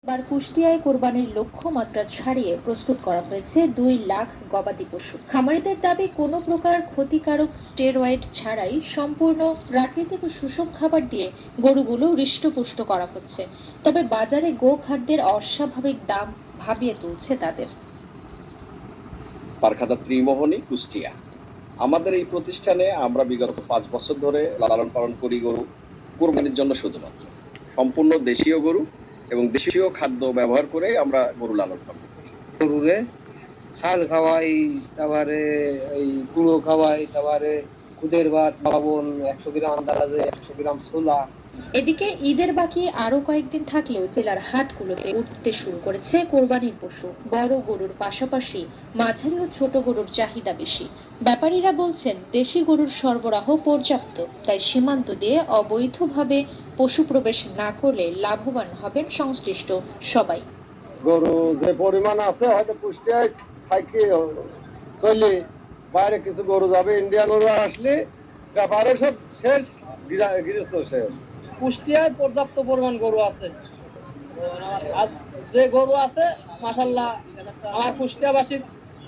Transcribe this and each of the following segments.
এবার কুষ্টিয়ায় কোরবানির লক্ষ্যমাত্রা ছাড়িয়ে প্রস্তুত করা হয়েছে 2 লাখ গবাদি পশু। খামারিদের দাবি কোনো প্রকার ক্ষতিকারক স্টেরয়েড ছাড়াই সম্পূর্ণ প্রাকৃতিক ও সুষম খাবার দিয়ে গরুগুলো হৃষ্টপুষ্ট করা হচ্ছে। তবে বাজারে গোখাদ্যের অস্বাভাবিক দাম ভাবিয়ে তুলছে তাদের। পারখাতা ত্রিমোহনী, কুষ্টিয়া। আমাদের এই প্রতিষ্ঠানে আমরা বিগত 5 বছর ধরে লালন পালন করি গরু কোরবানির জন্য শুধুমাত্র। সম্পূর্ণ দেশীয় গরু এবং দেশীয় খাদ্য ব্যবহার করে আমরা গরু লালন পালন করি। গরুরে শাল খাওয়াই, তারপরে এই গুঁড়ো খাওয়াই, তারপরে খুদের ভাত, লবণ 100 গ্রাম, আন্দাজে 100 গ্রাম ছোলা। এদিকে ঈদের বাকি আরো কয়েকদিন থাকলেও জেলার হাটগুলোতে উঠতে শুরু করেছে কোরবানির পশু। বড় গরুর পাশাপাশি মাঝারি ও ছোট গরুর চাহিদা বেশি। ব্যাপারীরা বলছেন দেশি গরুর সরবরাহ পর্যাপ্ত, তাই সীমান্ত দিয়ে অবৈধভাবে পশু প্রবেশ না করলে লাভবান হবেন সংশ্লিষ্ট সবাই। গরু যে পরিমাণ আছে হয়তো কুষ্টিয়ায় থাকি চলে, বাইরে কিছু গরু যাবে, ইন্ডিয়ান গরু আসলে ব্যাপারে সব শেষ, গৃহস্থ শেষ। কুষ্টিয়ায় পর্যাপ্ত পরিমাণ গরু আছে, আর যে গরু আছে মাশাআল্লাহ আমার কুষ্টিয়াবাসীর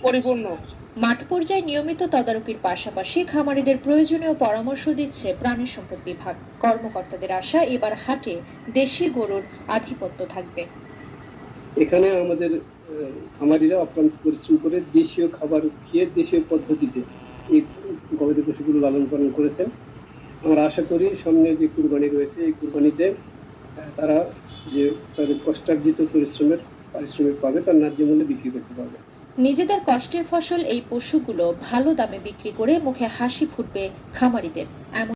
পরিপূর্ণ। মাঠ পর্যায়ে নিয়মিত তদারকির পাশাপাশি খামারিদের প্রয়োজনীয় পরামর্শ দিচ্ছে প্রাণী সম্পদ বিভাগ। কর্মকর্তাদের আশা এবার হাটে দেশি গরুর আধিপত্য থাকবে। এখানে আমাদের খামারিরা অক্লান্ত পরিশ্রম করে দেশীয় খাবার খেয়ে দেশীয় পদ্ধতিতে এই গবাদি পশুগুলো লালন পালন করেছেন। আমরা আশা করি সামনে যে কুরবানি রয়েছে এই কুরবানিতে তারা যে তাদের কষ্টার্জিত পরিশ্রমের পারিশ্রমিক পাবে, তার ন্যায্য মূল্যে বিক্রি করতে পারবে। নিজেদের কষ্টের ফসল এই পশুগুলো ভালো দামে বিক্রি করে মুখে হাসি ফুটবে খামারিদের। এমন